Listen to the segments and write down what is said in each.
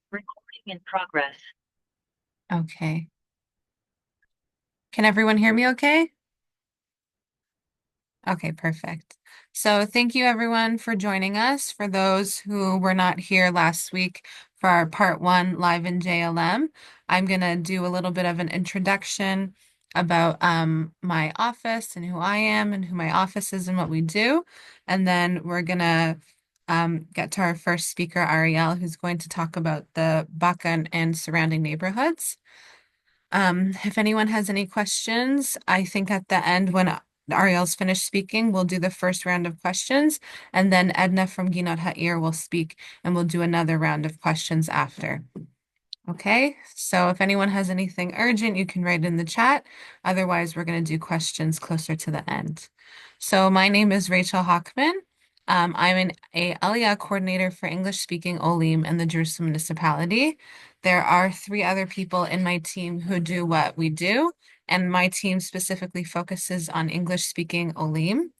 Recording in progress. Okay. Can everyone hear me okay? Okay, perfect. So thank you everyone for joining us. For those who were not here last week for our part one live in JLM, I'm gonna do a little bit of an introduction about my office and who I am and who my office is and what we do. And then we're gonna get to our first speaker, Ariel, who's going to talk about the Bacan and surrounding neighborhoods. If anyone has any questions, I think at the end when Ariel's finished speaking, we'll do the first round of questions, and then Edna from Ginat Ha'ir will speak, and we'll do another round of questions after. Okay, so if anyone has anything urgent, you can write in the chat. Otherwise, we're going to do questions closer to the end. So my name is Rachel Hockman. I'm a Aliyah coordinator for English speaking Olim in the Jerusalem Municipality. There are three other people in my team who do what we do, and my team specifically focuses on English speaking Olim.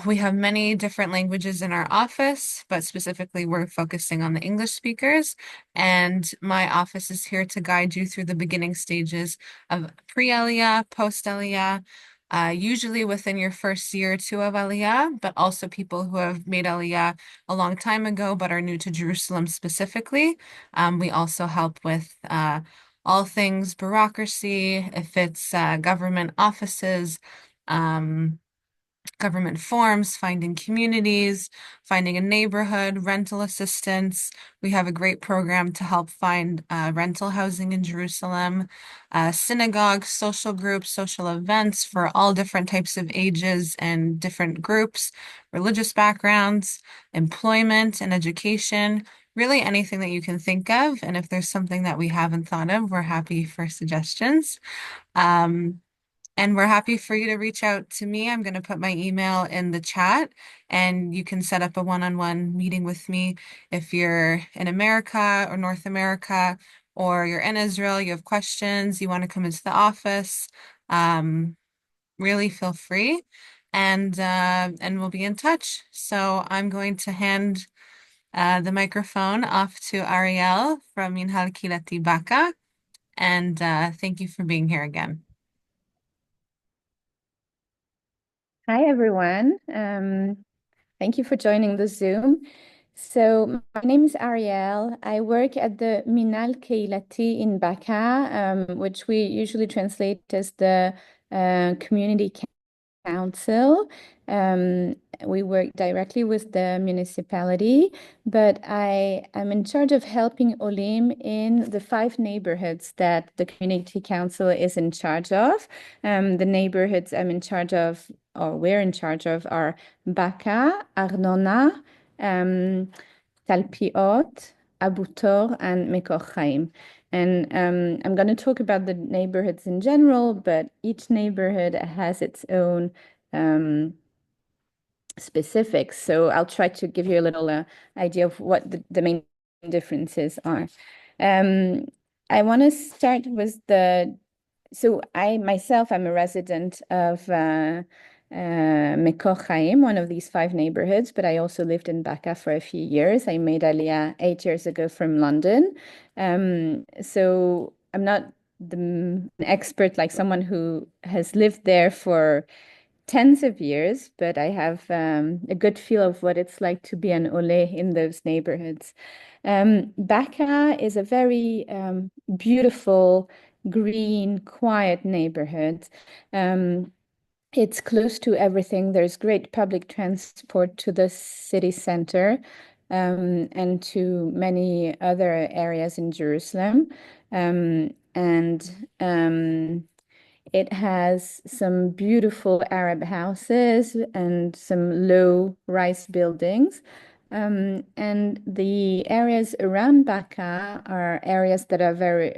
We have many different languages in our office, but specifically we're focusing on the English speakers. And my office is here to guide you through the beginning stages of pre-Aliyah, post-Aliyah, usually within your first year or two of Aliyah, but also people who have made Aliyah a long time ago but are new to Jerusalem specifically. We also help with all things bureaucracy, if it's government offices. Um, Government forms, finding communities, finding a neighborhood, rental assistance. We have a great program to help find rental housing in Jerusalem, synagogues, social groups, social events for all different types of ages and different groups, religious backgrounds, employment and education, really anything that you can think of. And if there's something that we haven't thought of, we're happy for suggestions. Um, and we're happy for you to reach out to me. I'm going to put my email in the chat and you can set up a one-on-one meeting with me if you're in America or North America or you're in Israel, you have questions, you want to come into the office. Um, really feel free and we'll be in touch. So I'm going to hand the microphone off to Ariel from Minhal Kilati Baka and thank you for being here again. Hi, everyone. Thank you for joining the Zoom. So my name is Ariel. I work at the Minal Keilati in Baka, which we usually translate as the community council. Um, we work directly with the municipality, but I am in charge of helping Olim in the 5 neighborhoods that the community council is in charge of. The neighborhoods I'm in charge of, or we're in charge of, are Baka, Arnona, Talpiot, Abu Tor, and Mekor Chaim. And I'm going to talk about the neighborhoods in general, but each neighborhood has its own um, specifics. So I'll try to give you a little idea of what the main differences are. Um, I want to start with so I myself, I'm a resident of Mekor Chaim, one of these 5 neighborhoods, but I also lived in Baka for a few years. I made Aliyah 8 years ago from London. So I'm not an expert like someone who has lived there for tens of years, but I have a good feel of what it's like to be an Ole in those neighborhoods. Baka is a very beautiful, green, quiet neighborhood. Um, it's close to everything. There's great public transport to the city center and to many other areas in Jerusalem. And it has some beautiful Arab houses and some low-rise buildings. And the areas around Baka are areas that are very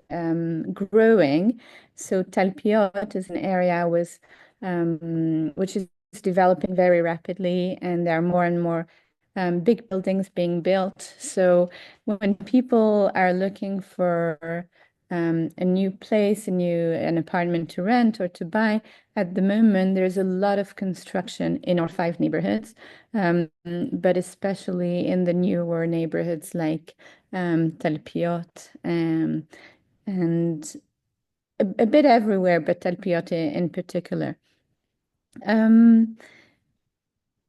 growing. So Talpiot is an area which is developing very rapidly, and there are more and more big buildings being built. So when people are looking for a new place, an apartment to rent or to buy, at the moment there's a lot of construction in our five neighborhoods, but especially in the newer neighborhoods like Talpiot, and a bit everywhere, but Talpiot in particular. Um,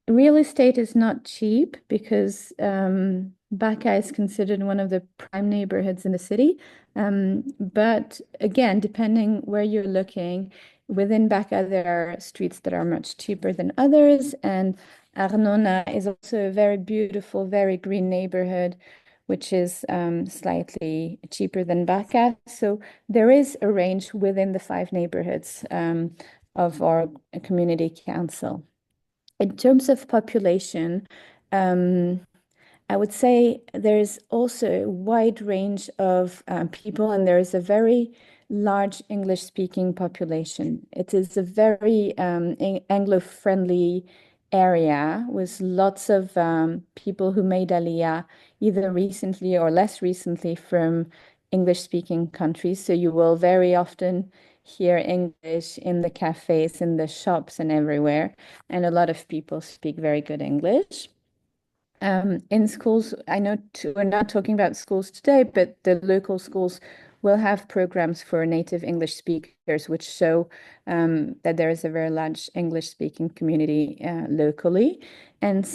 Real estate is not cheap because Baka is considered one of the prime neighborhoods in the city. But again, depending where you're looking, within Baka, there are streets that are much cheaper than others. And Arnona is also a very beautiful, very green neighborhood, which is slightly cheaper than Baka. So there is a range within the five neighborhoods of our community council. In terms of population, um, I would say there's also a wide range of people, and there is a very large English-speaking population. It is a very Anglo-friendly area with lots of people who made Aliyah either recently or less recently from English-speaking countries. So you will very often hear English in the cafes, in the shops, and everywhere. And a lot of people speak very good English. In schools, I know we're not talking about schools today, but the local schools will have programs for native English speakers, which show that there is a very large English speaking community locally. And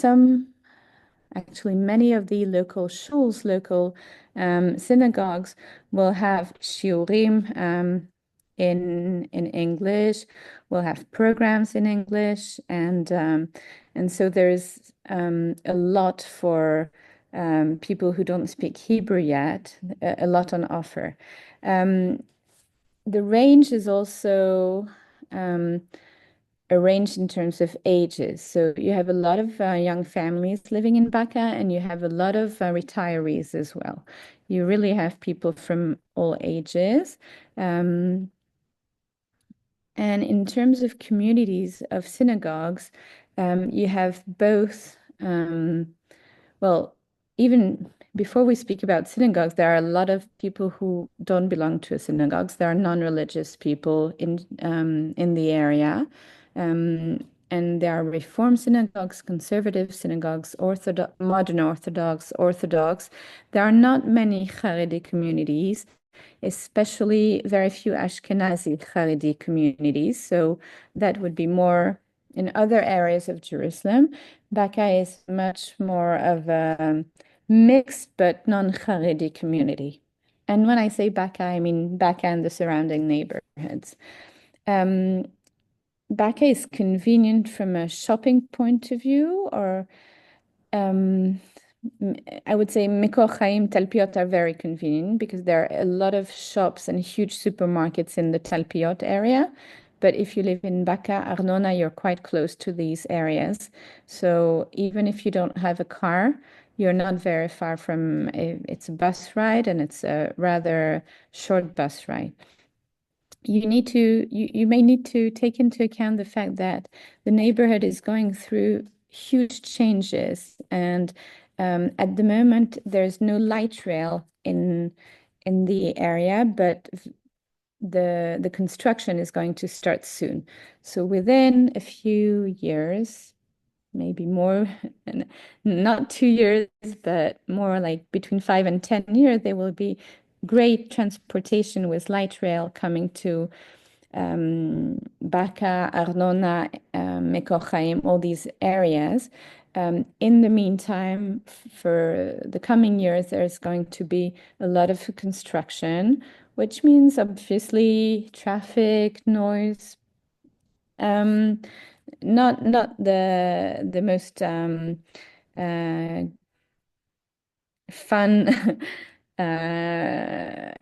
actually, many of the local shuls, local synagogues will have shiurim in English. Will have programs in English, and so there's a lot for people who don't speak Hebrew yet. A lot on offer. Um, the range is also arranged in terms of ages. So you have a lot of young families living in Baka, and you have a lot of retirees as well. You really have people from all ages. Um, and in terms of communities of synagogues, you have both. Well, even before we speak about synagogues, there are a lot of people who don't belong to synagogues. There are non-religious people in the area, and there are Reform synagogues, conservative synagogues, Orthodox, modern Orthodox, Orthodox. There are not many Haredi communities, especially very few Ashkenazi Haredi communities. So that would be more in other areas of Jerusalem. Baka is much more of a mixed but non-Haredi community. And when I say Baka, I mean Baka and the surrounding neighborhoods. Um, Baka is convenient from a shopping point of view, or um, I would say Mikor Chaim, Talpiot are very convenient because there are a lot of shops and huge supermarkets in the Talpiot area. But if you live in Baka, Arnona, you're quite close to these areas. So even if you don't have a car, you're not very far from it's a bus ride, and it's a rather short bus ride. You may need to take into account the fact that the neighborhood is going through huge changes, and at the moment there's no light rail in the area, but the construction is going to start soon. So within a few years, maybe more, not 2 years, but more like between 5 and 10 years, there will be great transportation with light rail coming to Baka, Arnona, Mekor Chaim, all these areas. In the meantime, for the coming years, there's going to be a lot of construction, which means obviously traffic, noise, um, not the most uh, fun uh,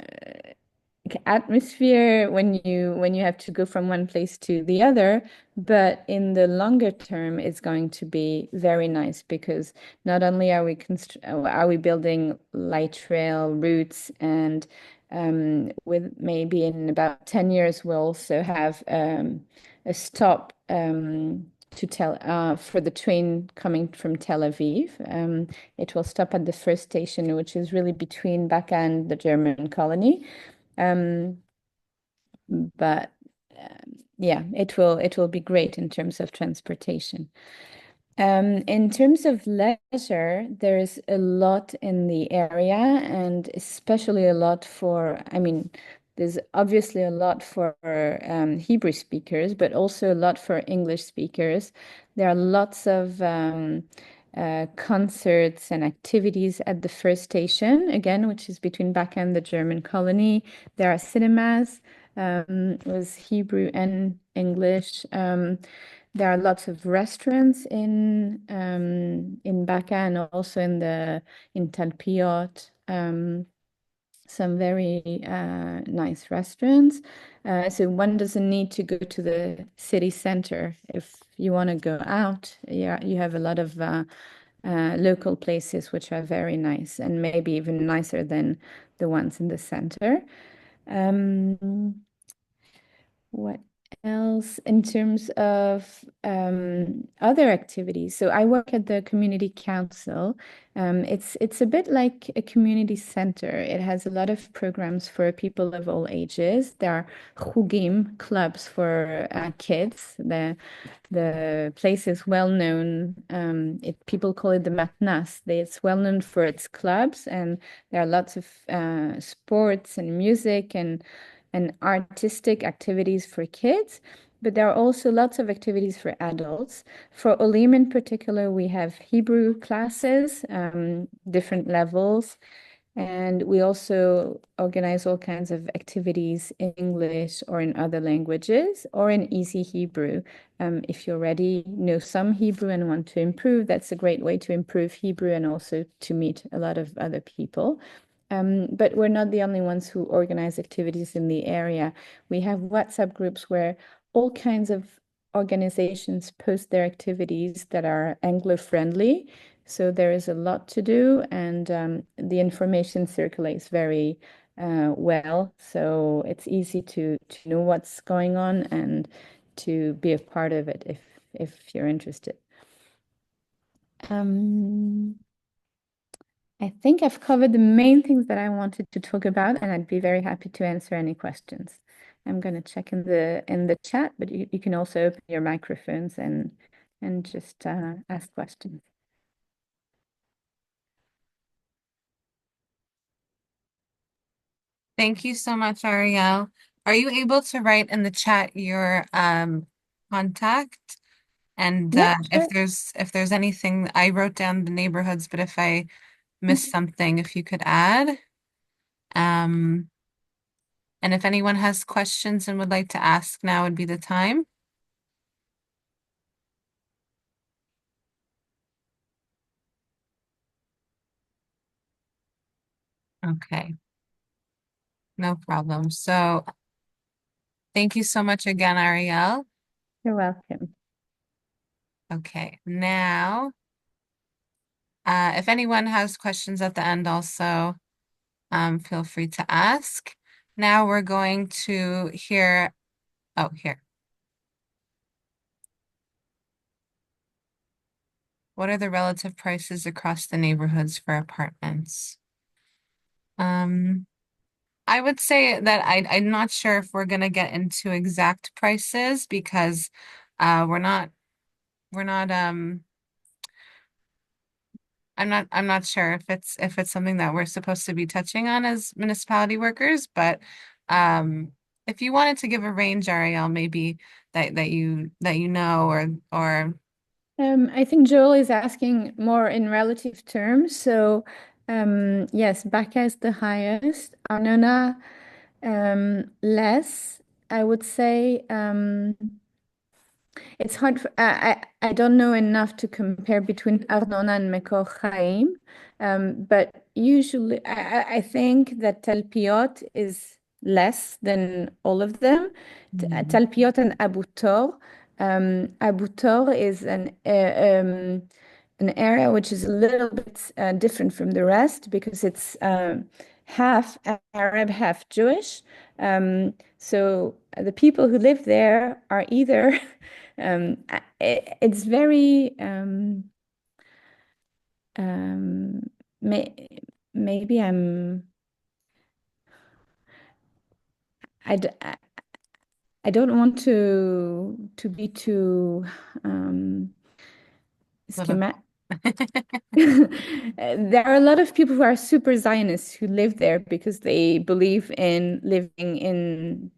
atmosphere when you have to go from one place to the other, but in the longer term it's going to be very nice because not only are we building light rail routes, and with maybe in about 10 years we'll also have a stop to tell for the train coming from Tel Aviv. It will stop at the first station, which is really between Baka and the German colony. Um, but yeah, it will be great in terms of transportation. In terms of leisure, there's a lot in the area, and especially a lot for, I mean, there's obviously a lot for Hebrew speakers, but also a lot for English speakers. There are lots of concerts and activities at the first station, again, which is between Baka and the German colony. There are cinemas with Hebrew and English. There are lots of restaurants in Baka and also in Talpiot. Some very nice restaurants. So one doesn't need to go to the city center if you want to go out. Yeah, you have a lot of local places which are very nice and maybe even nicer than the ones in the center. Um, what else in terms of other activities? So I work at the community council. It's a bit like a community center. It has a lot of programs for people of all ages. There are chugim clubs for kids. The place is well known. People call it the matnas. It's well known for its clubs, and there are lots of sports and music and artistic activities for kids. But there are also lots of activities for adults. For Olim in particular, we have Hebrew classes, different levels. And we also organize all kinds of activities in English or in other languages or in easy Hebrew. If you already know some Hebrew and want to improve, that's a great way to improve Hebrew and also to meet a lot of other people. But we're not the only ones who organize activities in the area. We have WhatsApp groups where all kinds of organizations post their activities that are Anglo friendly. So there is a lot to do, and the information circulates very well. So it's easy to know what's going on and to be a part of it if you're interested. Um, I think I've covered the main things that I wanted to talk about, and I'd be very happy to answer any questions. I'm going to check in the chat, but you can also open your microphones and just ask questions. Thank you so much, Ariel. Are you able to write in the chat your contact? And Yeah, if sure. there's anything, I wrote down the neighborhoods, but if I missed something, if you could add. Um, and if anyone has questions and would like to ask, now would be the time. Okay, no problem. So thank you so much again, Ariel. You're welcome. Okay, now, if anyone has questions at the end also, feel free to ask. Now we're going to hear, oh, here. What are the relative prices across the neighborhoods for apartments? Um, I would say that I'm not sure if we're gonna get into exact prices because we're not I'm not sure if it's something that we're supposed to be touching on as municipality workers, but if you wanted to give a range, Ariel, maybe that you know or I think Joel is asking more in relative terms. So, yes, Baka is the highest. Arnona, less. I would say it's hard for, I don't know enough to compare between Arnona and Mekor Chaim, but usually I think that Talpiot is less than all of them. Mhm. Talpiot and Abu Tor. Abu Tor is an area which is a little bit different from the rest because it's half Arab, half Jewish. So the people who live there are either it's very um, may, maybe I'm I, d- I don't want to be too schematic. Political. There are a lot of people who are super Zionists who live there because they believe in living in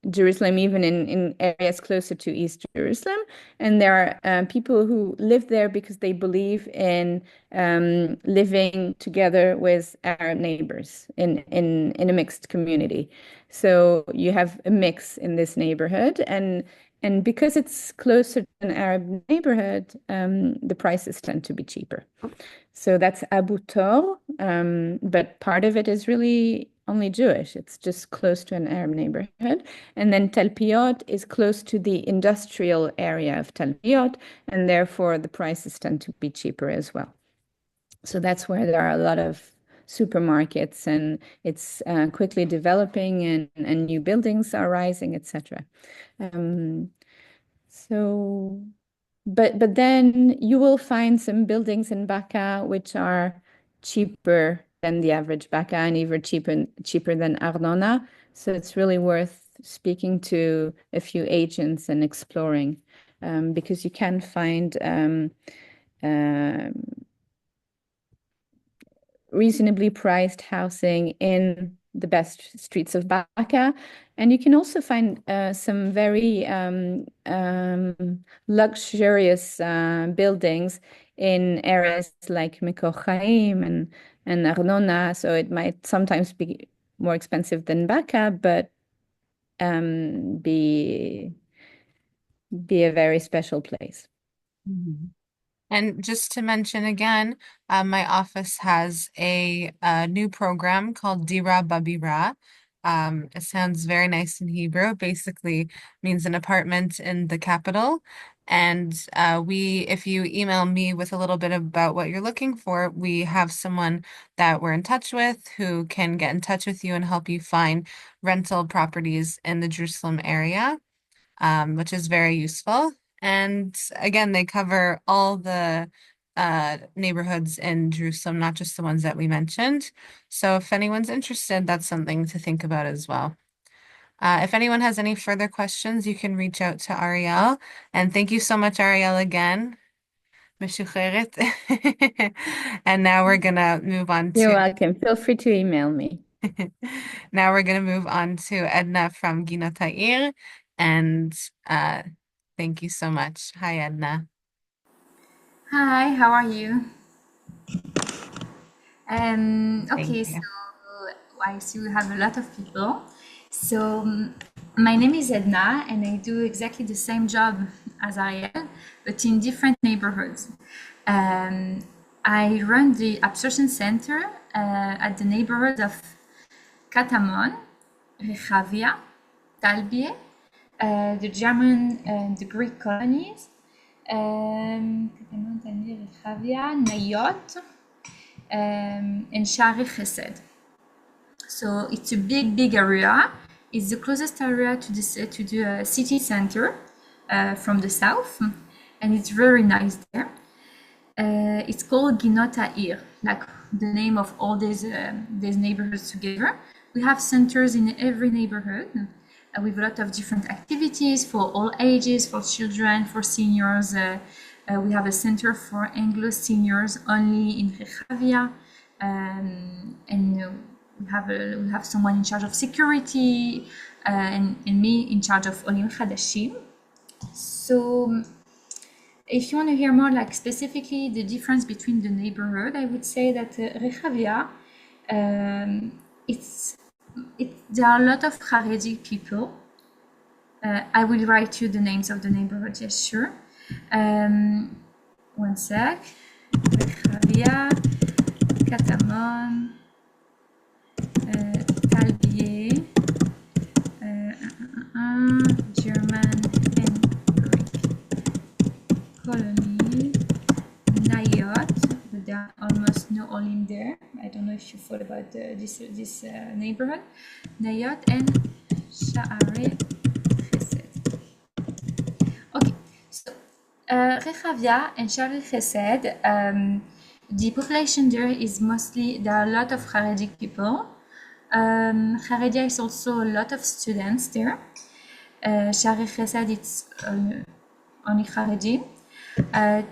Jerusalem, even in areas closer to East Jerusalem. And there are people who live there because they believe in living together with Arab neighbors in a mixed community. So you have a mix in this neighborhood, and because it's closer to an Arab neighborhood, the prices tend to be cheaper. So that's Abu Tor, but part of it is really only Jewish. It's just close to an Arab neighborhood. And then Tel Piyot is close to the industrial area of Tel Piyot, and therefore the prices tend to be cheaper as well. So that's where there are a lot of supermarkets, and it's quickly developing, and new buildings are rising, etc. Um, so but then you will find some buildings in Baka which are cheaper than the average Baka, and even cheaper than Arnona. So it's really worth speaking to a few agents and exploring, because you can find um, reasonably priced housing in the best streets of Baka. And you can also find some very luxurious buildings in areas like Mekor Chaim and Arnona. So it might sometimes be more expensive than Baka, but be a very special place. Mhm. And just to mention again, my office has a new program called Dira Babira. It sounds very nice in Hebrew. Basically means an apartment in the capital. And if you email me with a little bit about what you're looking for, we have someone that we're in touch with who can get in touch with you and help you find rental properties in the Jerusalem area, which is very useful. And again, they cover all the neighborhoods in Jerusalem, not just the ones that we mentioned. So if anyone's interested, that's something to think about as well. If anyone has any further questions, you can reach out to Ariel. And thank you so much, Ariel, again. Meshucheret. And now we're gonna move on You're to welcome. Feel free to email me. now we're gonna move on to Edna from Ginotair. And uh, thank you so much. Hi, Edna. Hi, how are you? Thank Okay, so you. I see we have a lot of people. So my name is Edna, and I do exactly the same job as Ariel, but in different neighborhoods. Um, I run the absorption center at the neighborhoods of Katamon, Rechavia, Talbie, the German and the Greek colonies, Katamon, Talbie, Rechavia, Nayot, and Shari Chesed. So it's a big area. It's the closest area to the city center from the south, and it's very nice there. It's called Ginota Ir, like the name of all these neighborhoods together. We have centers in every neighborhood with a lot of different activities for all ages, for children, for seniors. We have a center for Anglo seniors only in Rechavia, and we have someone in charge of security, and me in charge of Olim Hadashim. So if you want to hear more, like specifically the difference between the neighborhood, I would say that Rechavia, there are a lot of Haredi people. I will write you the names of the neighborhood, yes, sure. One sec. Rechavia, Katamon, Talbie, German and Greek colony, Nayot, but there are almost no Olim there. I don't know if you thought about this neighborhood. Nayot and Sha'are Chesed. Okay, so Rechavia and Sha'are Chesed, the population there is mostly, there are a lot of Haredi people. Haredia is also a lot of students there. Shari Chesed, it's only Haredi.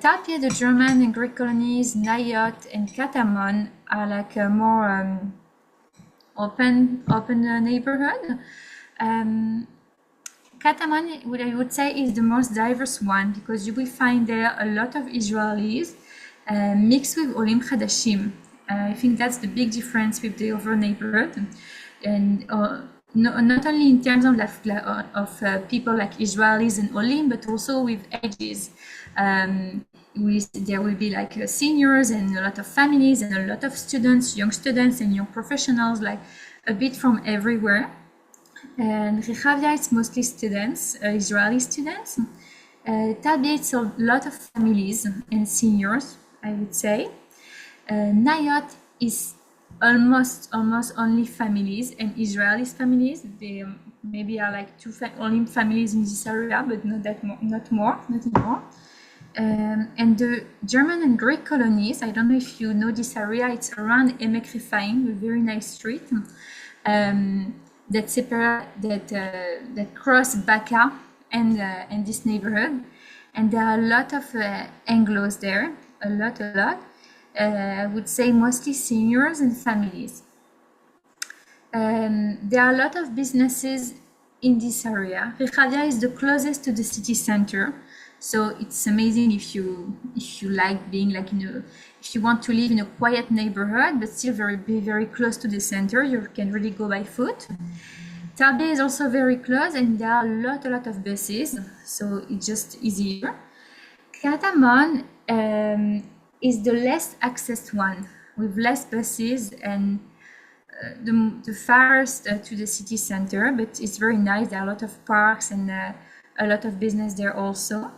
Tapia, the German and Greek colonies, Nayot and Katamon are like a more open neighborhood. Katamon, what I would say, is the most diverse one because you will find there a lot of Israelis mixed with Olim Chadashim. I think that's the big difference with the other neighborhood, and not only in terms of people like Israelis and Olim, but also with ages. There will be like seniors and a lot of families and a lot of students, young students and young professionals, like a bit from everywhere. And Rehavia, it's mostly students, Israeli students. Tabia, it's a lot of families and seniors, I would say. Nayot is almost only families and Israeli families. They maybe are like only families in this area, but not more. And the German and Greek colonies, I don't know if you know this area, it's around Emek Refaim, a very nice street that cross Baka and this neighborhood. And there are a lot of Anglos there, a lot. I would say mostly seniors and families. There are a lot of businesses in this area. Rehavia is the closest to the city center, so it's amazing if you like being like if you want to live in a quiet neighborhood but still very close to the center. You can really go by foot. Talbe is also very close, and there are a lot of buses, so it's just easier. Katamon is the less accessed one, with less buses and the farthest to the city center, but it's very nice. There are a lot of parks and a lot of business there also.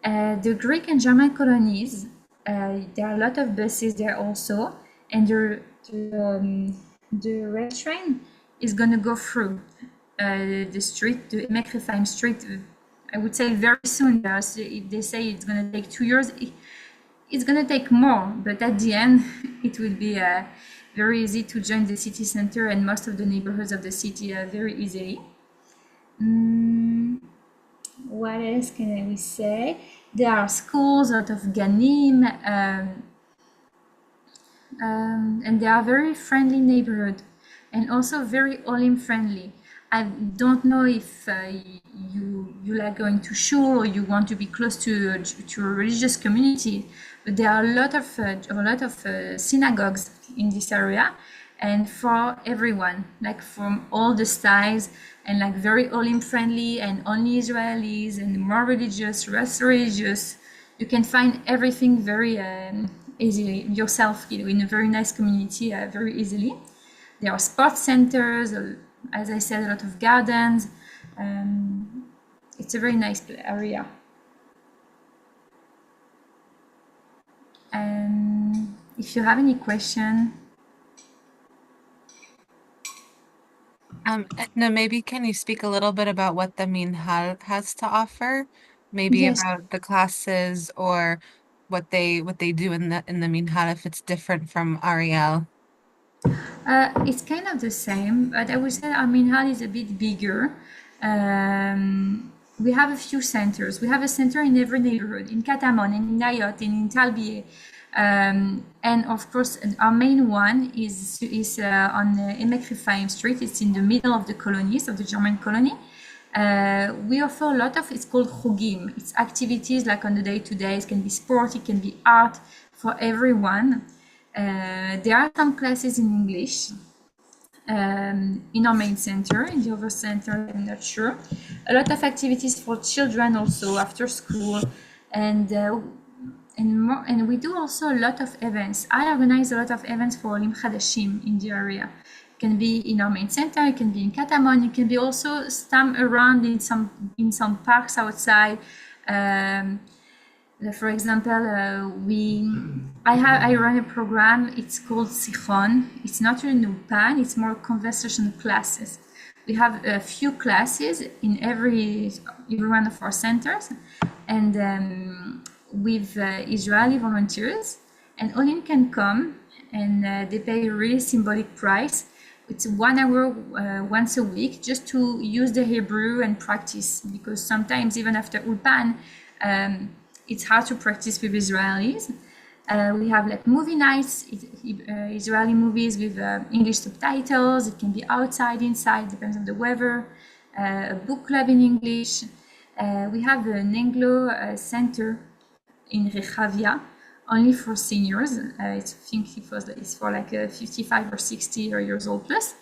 The Greek and German colonies, there are a lot of buses there also, and the rail train is going to go through the street, the Emek Refaim street, I would say very soon. If they say it's going to take 2 years, it's going to take more, but at the end, it will be very easy to join the city center and most of the neighborhoods of the city very easily. What else can we say? There are schools, a lot of ganim, and they are very friendly neighborhood, and also very Olim friendly. I don't know if you like going to shul or you want to be close to a religious community, but there are a lot of synagogues in this area, and for everyone, like from all the styles, and like very Olim friendly, and only Israelis, and more religious, less religious. You can find everything very easily yourself, in a very nice community, very easily. There are sports centers, as I said, a lot of gardens. It's a very nice area. And if you have any question. No, maybe can you speak a little bit about what the Minhal has to offer? Maybe Yes. about the classes or what they do in the Minhal, if it's different from Ariel. It's kind of the same, but I would say our Minhal is a bit bigger. We have a few centers. We have a center in every neighborhood, in Katamon, in Nayot, and in Talbieh. And of course, our main one is on Emek Refaim Street. It's in the middle of the colonies, of the German colony. We offer a lot of, it's called chugim. It's activities like on the day-to-day. It can be sport, it can be art, for everyone. There are some classes in English in our main center. In the other center, I'm not sure. A lot of activities for children also after school, and we do also a lot of events. I organize a lot of events for Olim Chadashim in the area. It can be in our main center, it can be in Katamon, it can be also stamp around in some parks outside. For example, I run a program. It's called Sichon. It's not really Nupan. It's more conversation classes. We have a few classes in every one of our centers, and with Israeli volunteers. And Olim can come, and they pay a really symbolic price It's 1 hour once a week just to use the Hebrew and practice, because sometimes even after Ulpan, it's hard to practice with Israelis. We have like movie nights, Israeli movies with English subtitles. It can be outside, inside, depends on the weather. A book club in English. We have an Anglo center in Rechavia, only for seniors. I think it's for like 55 or 60 years old plus.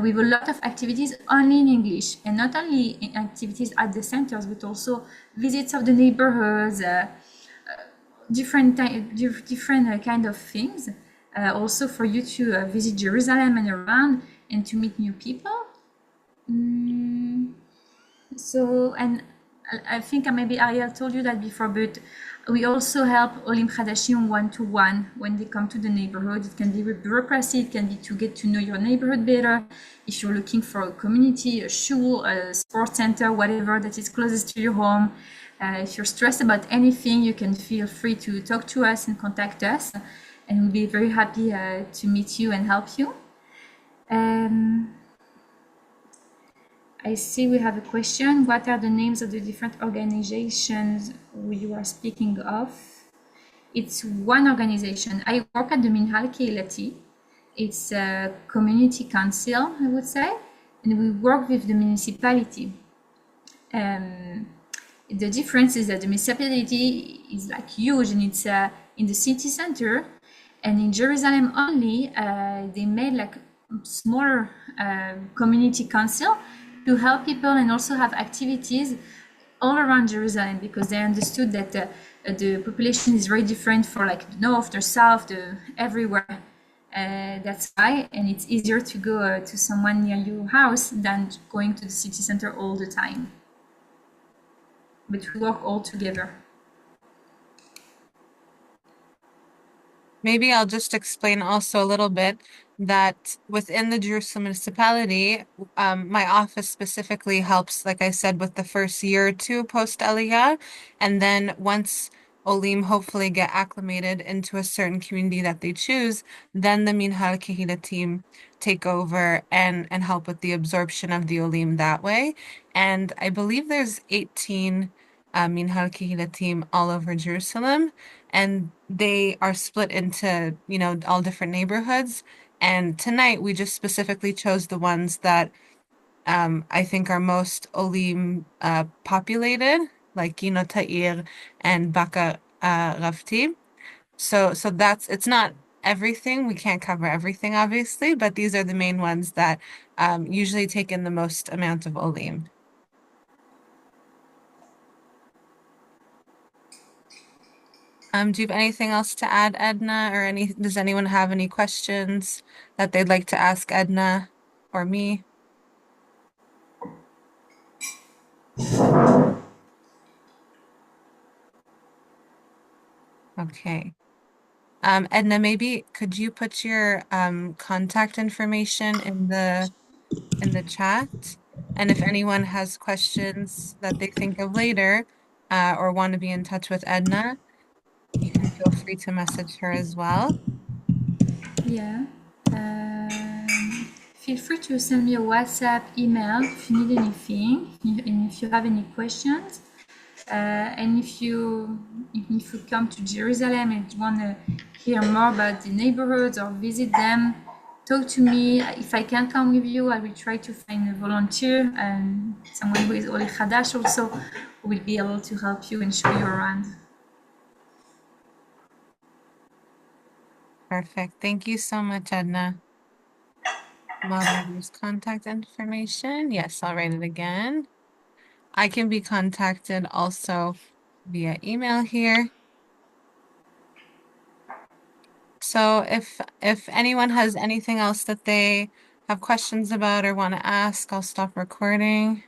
With a lot of activities only in English, and not only activities at the centers, but also visits of the neighborhoods, different kind of things. Also for you to visit Jerusalem and around, and to meet new people. So, and I think maybe Ariel told you that before, but we also help Olim Hadashim one-to-one when they come to the neighborhood. It can be with bureaucracy, it can be to get to know your neighborhood better. If you're looking for a community, a shul, a sports center, whatever that is closest to your home. If you're stressed about anything, you can feel free to talk to us and contact us, and we'll be very happy to meet you and help you. I see we have a question. What are the names of the different organizations you are speaking of? It's one organization. I work at the Minhal Keilati. It's a community council, I would say, and we work with the municipality. The difference is that the municipality is like huge, and it's in the city center, and in Jerusalem only, they made like smaller community council to help people and also have activities all around Jerusalem, because they understood that the population is very different for like the north, the south, everywhere. That's why, and it's easier to go to someone near your house than going to the city center all the time. But we work all together. Maybe I'll just explain also a little bit that within the Jerusalem municipality, my office specifically helps, like I said, with the first year or two post Aliyah. And then once Olim hopefully get acclimated into a certain community that they choose, then the Minhal Kehila team take over and help with the absorption of the Olim that way. And I believe there's 18 Minhal Kehila team all over Jerusalem, and they are split into, all different neighborhoods. And tonight we just specifically chose the ones that I think are most Olim populated, like Ta'ir and Baka Rafti. So it's not everything. We can't cover everything, obviously, but these are the main ones that usually take in the most amount of Olim. Do you have anything else to add, Edna, or does anyone have any questions that they'd like to ask Edna or me? Okay. Edna, maybe could you put your contact information in the chat? And if anyone has questions that they think of later, or want to be in touch with Edna, you can feel free to message her as well. Yeah. Feel free to send me a WhatsApp, email if you need anything, and if you have any questions. And if you come to Jerusalem and you want to hear more about the neighborhoods or visit them, talk to me. If I can't come with you, I will try to find a volunteer and someone who is Oli Hadash also, who will be able to help you and show you around. Perfect. Thank you so much, Edna. Moderator's contact information. Yes, I'll write it again. I can be contacted also via email here. So if anyone has anything else that they have questions about or want to ask, I'll stop recording.